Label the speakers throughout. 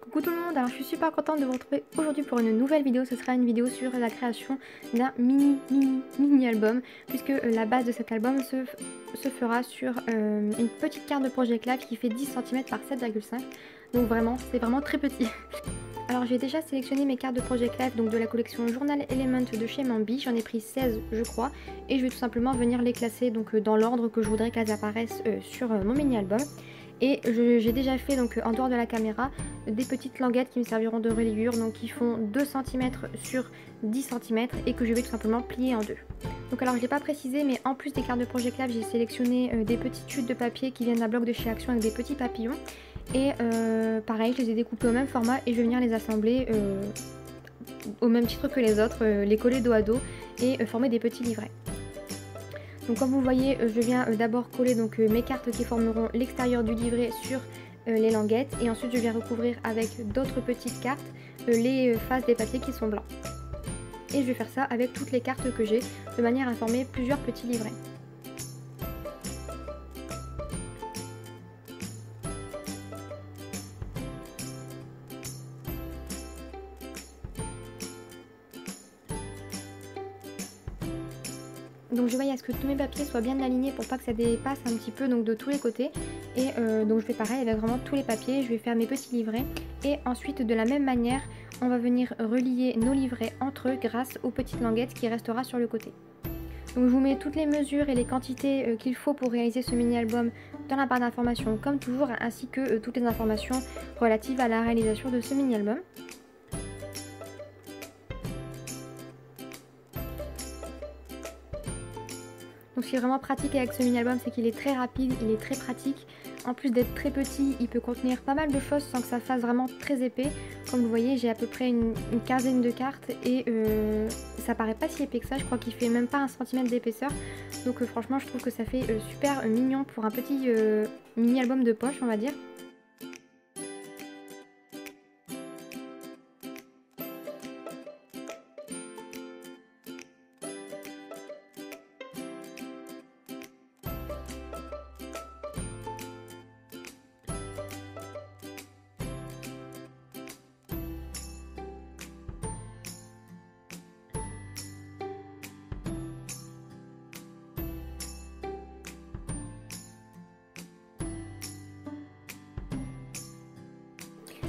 Speaker 1: Coucou tout le monde, alors je suis super contente de vous retrouver aujourd'hui pour une nouvelle vidéo. Ce sera une vidéo sur la création d'un mini album, puisque la base de cet album se fera sur une petite carte de Project Life qui fait 10 cm par 7,5, donc vraiment c'est vraiment très petit. Alors j'ai déjà sélectionné mes cartes de Project Life, donc de la collection Journal Element de chez Mambi. J'en ai pris 16 je crois, et je vais tout simplement venir les classer donc dans l'ordre que je voudrais qu'elles apparaissent sur mon mini album. Et j'ai déjà fait donc en dehors de la caméra des petites languettes qui me serviront de reliure, donc qui font 2 cm sur 10 cm et que je vais tout simplement plier en deux. Donc alors je ne l'ai pas précisé, mais en plus des cartes de Project Life, j'ai sélectionné des petites chutes de papier qui viennent d'un bloc de chez Action avec des petits papillons. Et pareil, je les ai découpés au même format et je vais venir les assembler au même titre que les autres, les coller dos à dos et former des petits livrets. Donc comme vous voyez, je viens d'abord coller donc, mes cartes qui formeront l'extérieur du livret sur les languettes, et ensuite je viens recouvrir avec d'autres petites cartes les faces des papiers qui sont blancs. Et je vais faire ça avec toutes les cartes que j'ai, de manière à former plusieurs petits livrets. Donc je veille à ce que tous mes papiers soient bien alignés pour pas que ça dépasse un petit peu donc de tous les côtés. Et donc je fais pareil avec vraiment tous les papiers, je vais faire mes petits livrets. Et ensuite de la même manière, on va venir relier nos livrets entre eux grâce aux petites languettes qui restera sur le côté. Donc je vous mets toutes les mesures et les quantités qu'il faut pour réaliser ce mini-album dans la barre d'informations comme toujours, ainsi que toutes les informations relatives à la réalisation de ce mini-album. Donc ce qui est vraiment pratique avec ce mini-album, c'est qu'il est très rapide, il est très pratique. En plus d'être très petit, il peut contenir pas mal de choses sans que ça fasse vraiment très épais. Comme vous voyez, j'ai à peu près une quinzaine de cartes et ça paraît pas si épais que ça. Je crois qu'il fait même pas 1 cm d'épaisseur. Donc franchement, je trouve que ça fait super mignon pour un petit mini-album de poche, on va dire.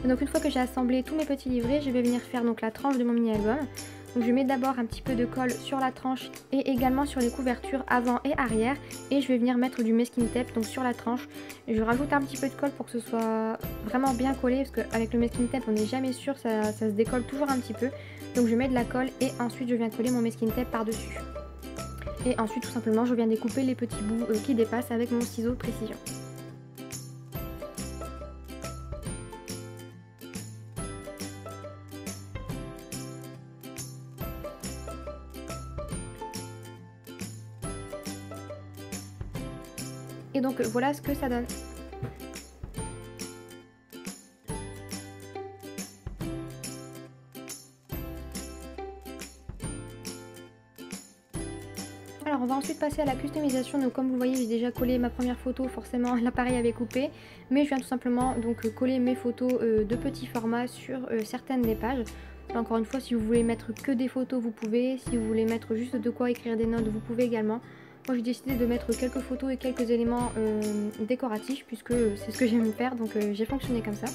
Speaker 1: Donc une fois que j'ai assemblé tous mes petits livrets, je vais venir faire donc la tranche de mon mini-album. Donc je mets d'abord un petit peu de colle sur la tranche et également sur les couvertures avant et arrière. Et je vais venir mettre du masking tape donc sur la tranche. Je rajoute un petit peu de colle pour que ce soit vraiment bien collé, parce qu'avec le masking tape on n'est jamais sûr, ça se décolle toujours un petit peu. Donc je mets de la colle et ensuite je viens coller mon masking tape par-dessus. Et ensuite tout simplement je viens découper les petits bouts qui dépassent avec mon ciseau de précision. Et donc voilà ce que ça donne. Alors on va ensuite passer à la customisation. Donc comme vous voyez, j'ai déjà collé ma première photo, forcément l'appareil avait coupé, mais je viens tout simplement donc coller mes photos de petit format sur certaines des pages. Encore une fois, si vous voulez mettre que des photos, vous pouvez. Si vous voulez mettre juste de quoi écrire des notes, vous pouvez également. Moi j'ai décidé de mettre quelques photos et quelques éléments décoratifs, puisque c'est ce que j'aime faire, donc j'ai fonctionné comme ça.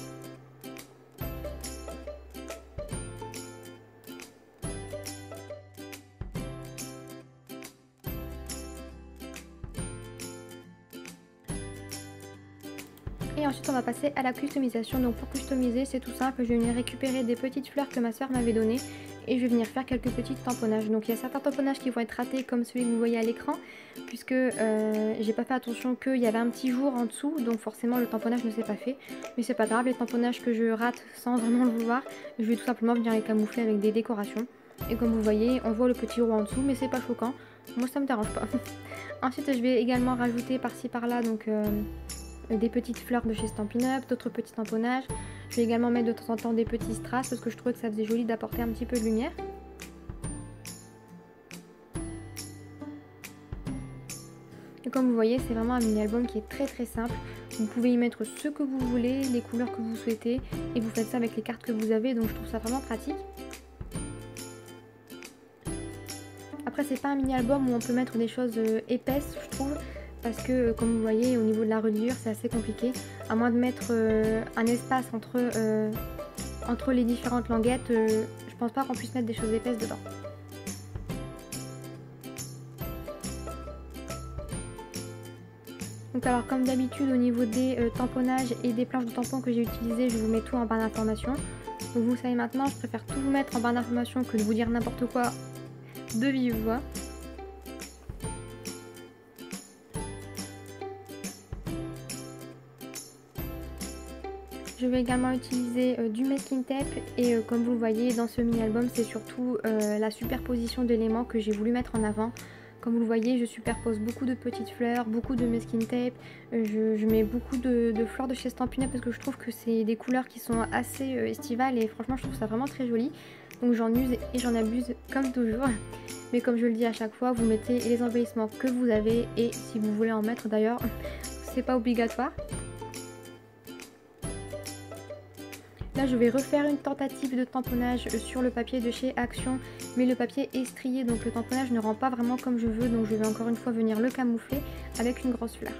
Speaker 1: Et ensuite on va passer à la customisation. Donc pour customiser, c'est tout simple, je vais venir récupérer des petites fleurs que ma soeur m'avait données et je vais venir faire quelques petits tamponnages. Donc il y a certains tamponnages qui vont être ratés comme celui que vous voyez à l'écran, puisque j'ai pas fait attention qu'il y avait un petit jour en dessous, donc forcément le tamponnage ne s'est pas fait. Mais c'est pas grave, les tamponnages que je rate sans vraiment le vouloir, je vais tout simplement venir les camoufler avec des décorations. Et comme vous voyez, on voit le petit roux en dessous, mais c'est pas choquant, moi ça me dérange pas. Ensuite je vais également rajouter par-ci par-là donc des petites fleurs de chez Stampin' Up, d'autres petits tamponnages. Je vais également mettre de temps en temps des petits strass parce que je trouvais que ça faisait joli d'apporter un petit peu de lumière. Et comme vous voyez, c'est vraiment un mini album qui est très simple. Vous pouvez y mettre ce que vous voulez, les couleurs que vous souhaitez, et vous faites ça avec les cartes que vous avez, donc je trouve ça vraiment pratique. Après, c'est pas un mini album où on peut mettre des choses épaisses, je trouve, parce que comme vous voyez, au niveau de la reliure, c'est assez compliqué, à moins de mettre un espace entre les différentes languettes, je pense pas qu'on puisse mettre des choses épaisses dedans. Donc alors comme d'habitude au niveau des tamponnages et des planches de tampons que j'ai utilisées, je vous mets tout en barre d'informations. Donc vous savez maintenant, je préfère tout vous mettre en barre d'informations que de vous dire n'importe quoi de vive voix. Je vais également utiliser du masking tape et comme vous le voyez dans ce mini album, c'est surtout la superposition d'éléments que j'ai voulu mettre en avant. Comme vous le voyez, je superpose beaucoup de petites fleurs, beaucoup de masking tape, je mets beaucoup de fleurs de chez Stampin' Up parce que je trouve que c'est des couleurs qui sont assez estivales et franchement je trouve ça vraiment très joli. Donc j'en use et j'en abuse comme toujours. Mais comme je le dis à chaque fois, vous mettez les embellissements que vous avez et si vous voulez en mettre d'ailleurs, c'est pas obligatoire. Là je vais refaire une tentative de tamponnage sur le papier de chez Action, mais le papier est strié donc le tamponnage ne rend pas vraiment comme je veux, donc je vais encore une fois venir le camoufler avec une grosse fleur.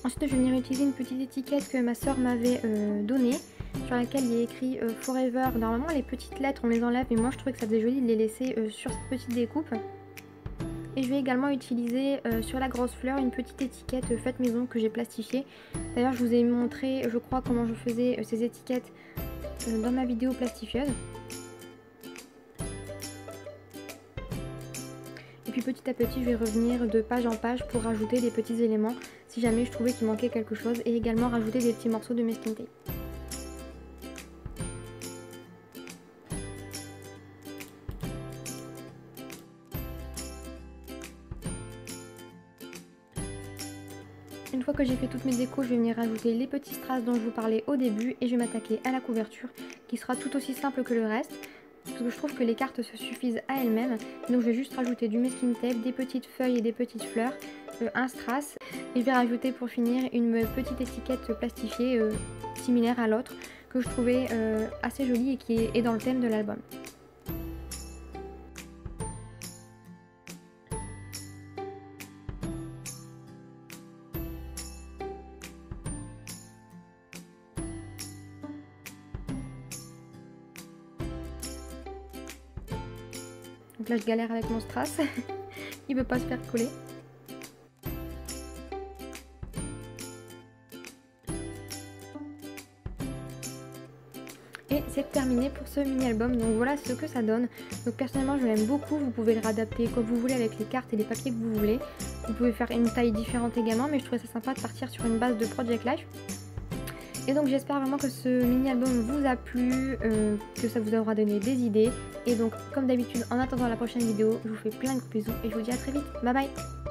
Speaker 1: Ensuite je vais venir utiliser une petite étiquette que ma soeur m'avait donnée, sur laquelle il y a écrit Forever. Normalement les petites lettres on les enlève, mais moi je trouvais que ça faisait joli de les laisser sur cette petite découpe. Et je vais également utiliser sur la grosse fleur une petite étiquette faite maison que j'ai plastifiée. D'ailleurs je vous ai montré je crois comment je faisais ces étiquettes dans ma vidéo plastifieuse. Et puis petit à petit je vais revenir de page en page pour rajouter des petits éléments si jamais je trouvais qu'il manquait quelque chose, et également rajouter des petits morceaux de masking tape. Une fois que j'ai fait toutes mes décos, je vais venir rajouter les petits strass dont je vous parlais au début et je vais m'attaquer à la couverture qui sera tout aussi simple que le reste. Parce que je trouve que les cartes se suffisent à elles-mêmes. Donc je vais juste rajouter du masking tape, des petites feuilles et des petites fleurs, un strass. Et je vais rajouter pour finir une petite étiquette plastifiée similaire à l'autre que je trouvais assez jolie et qui est dans le thème de l'album. Donc là je galère avec mon strass, il ne veut pas se faire coller. Et c'est terminé pour ce mini album, donc voilà ce que ça donne. Donc personnellement je l'aime beaucoup, vous pouvez le réadapter comme vous voulez avec les cartes et les papiers que vous voulez. Vous pouvez faire une taille différente également, mais je trouvais ça sympa de partir sur une base de Project Life. Et donc j'espère vraiment que ce mini album vous a plu, que ça vous aura donné des idées. Et donc comme d'habitude en attendant la prochaine vidéo, je vous fais plein de bisous et je vous dis à très vite. Bye bye.